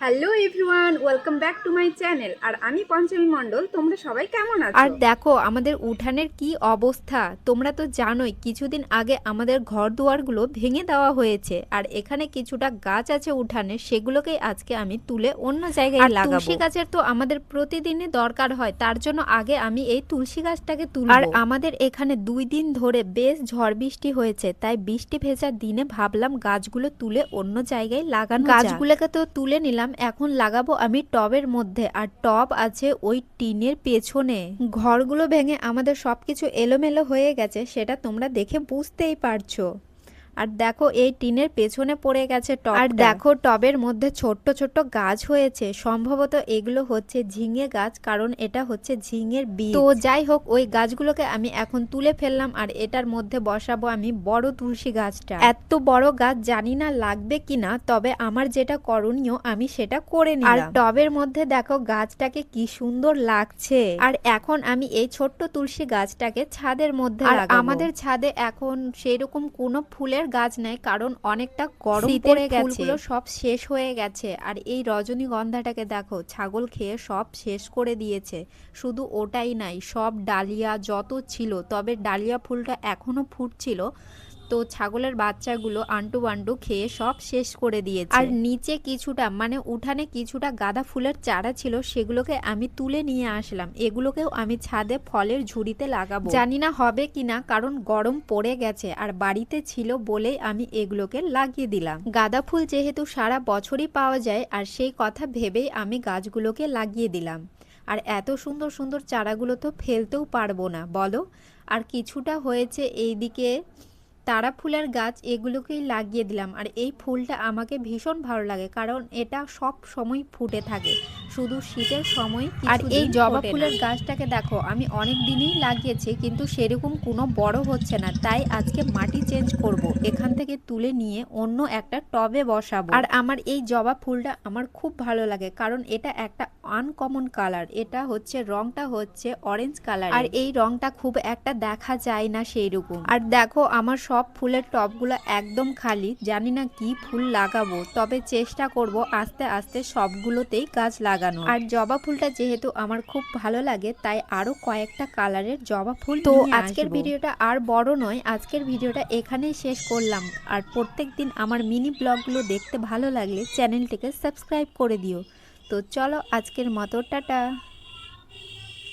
Hello everyone, welcome back to my channel. আর আমি পঞ্চমী মণ্ডল। তোমরা সবাই কেমন আর আছো? দেখো আমাদের উঠানের কি অবস্থা। তোমরা তো জানোই কিছুদিন আগে আমাদের ঘর দুয়ারগুলো ভেঙে দেওয়া হয়েছে। আর এখানে কিছুটা গাছ আছে উঠানে, সেগুলোকেই আজকে আমি তুলে অন্য জায়গায় লাগাবো। তুলসী গাছের তো আমাদের প্রতিদিনই দরকার হয়, তার জন্য আগে আমি এই তুলসী গাছটাকে তুলবো। আর আমাদের এখানে 2 দিন ধরে বেশ ঝড় বৃষ্টি হয়েছে, তাই বৃষ্টি ভেজা দিনে ভাবলাম গাছগুলো তুলে অন্য জায়গায় লাগানো যাক। গাছগুলোকে তো তুলে নিলাম, এখন লাগাবো আমি টবের মধ্যে। আর টব আছে ওই টিনের পেছনে। ঘরগুলো ভেঙে আমাদের সবকিছু এলোমেলো হয়ে গেছে, সেটা তোমরা দেখে বুঝতেই পারছো। আর দেখো এই টিনের পেছনে পড়ে গেছে টব। আর দেখো টবের মধ্যে ছোট্ট ছোট্ট গাছ হয়েছে, সম্ভবত এগুলো হচ্ছে ঝিঙে গাছ, কারণ এটা হচ্ছে ঝিঙের বীজ। তো যাই হোক, ওই গাছগুলোকে আমি এখন তুলে ফেললাম আর এটার মধ্যে বসাবো আমি বড় তুলসী গাছটা। এত বড় গাছ জানি না লাগবে কিনা, তবে আমার যেটা করণীয় আমি সেটা করে নিলাম। আর টবের মধ্যে দেখো গাছটাকে কি সুন্দর লাগছে। আর এখন আমি এই ছোট্ট তুলসী গাছটাকে ছাদের মধ্যে লাগাবো। আর আমাদের ছাদে এখন সেরকম কোনো ফুলের গাছ নেই, কারণ অনেকটা গরম পড়ে গেছে, ফুলগুলো সব শেষ হয়ে গেছে। আর এই রজনীগন্ধাটাকে দেখো ছাগল খেয়ে সব শেষ করে দিয়েছে। শুধু ওটাই নাই, সব ডালিয়া যত ছিল, তবে ডালিয়া ফুলটা এখনো ফুটছিল, তো ছাগলের বাচ্চাগুলো আন্টু বান্টু খেয়ে সব শেষ করে দিয়েছে। আর নিচে কিছুটা মানে উঠানে কিছুটা গাঁদা ফুলের চারা ছিল, সেগুলোকে আমি তুলে নিয়ে আসলাম। এগুলোকেও আমি ছাদে ফলের ঝুড়িতে লাগাবো। জানি না হবে কিনা, কারণ গরম পড়ে গেছে আর বাড়িতে ছিল বলেই আমি এগুলোকে লাগিয়ে দিলাম। গাঁদা ফুল যেহেতু সারা বছরই পাওয়া যায়, আর সেই কথা ভেবেই আমি গাছগুলোকে লাগিয়ে দিলাম। আর এত সুন্দর সুন্দর চারাগুলো তো ফেলতেও পারবো না বলো। আর কিছুটা হয়েছে এইদিকে তারা ফুলের গাছ, এগুলোকেই লাগিয়ে দিলাম। আর এই ফুলটা আমাকে ভীষণ ভালো লাগে, কারণ এটা সব সময় ফুটে থাকে, শুধু শীতের সময়। আর এই জবা ফুলের গাছটাকে দেখো আমি অনেক দিনই লাগিয়েছি, কিন্তু সেরকম কোনো বড় হচ্ছে না, তাই আজকে মাটি চেঞ্জ করব, এখান থেকে তুলে নিয়ে অন্য একটা টবে বসাবো। আর আমার এই জবা ফুলটা আমার খুব ভালো লাগে, কারণ এটা একটা আনকমন কালার। এটা হচ্ছে রংটা হচ্ছে অরেঞ্জ কালার, আর এই রংটা খুব একটা দেখা যায় না সেই রকম। আর দেখো আমার সব ফুলের টবগুলো একদম খালি, জানি না কি ফুল লাগাবো, তবে চেষ্টা করব আস্তে আস্তে সবগুলোতেই গাছ লাগানো। আর জবা ফুলটা যেহেতু আমার খুব ভালো লাগে, তাই আরো কয়েকটা কালারের জবা ফুল। তো আজকের ভিডিওটা আর বড় নয়, আজকের ভিডিওটা এখানেই শেষ করলাম। আর প্রত্যেকদিন আমার মিনি ব্লগগুলো দেখতে ভালো লাগলে চ্যানেলটিকে সাবস্ক্রাইব করে দিও। তো চলো আজকের মতো টাটা।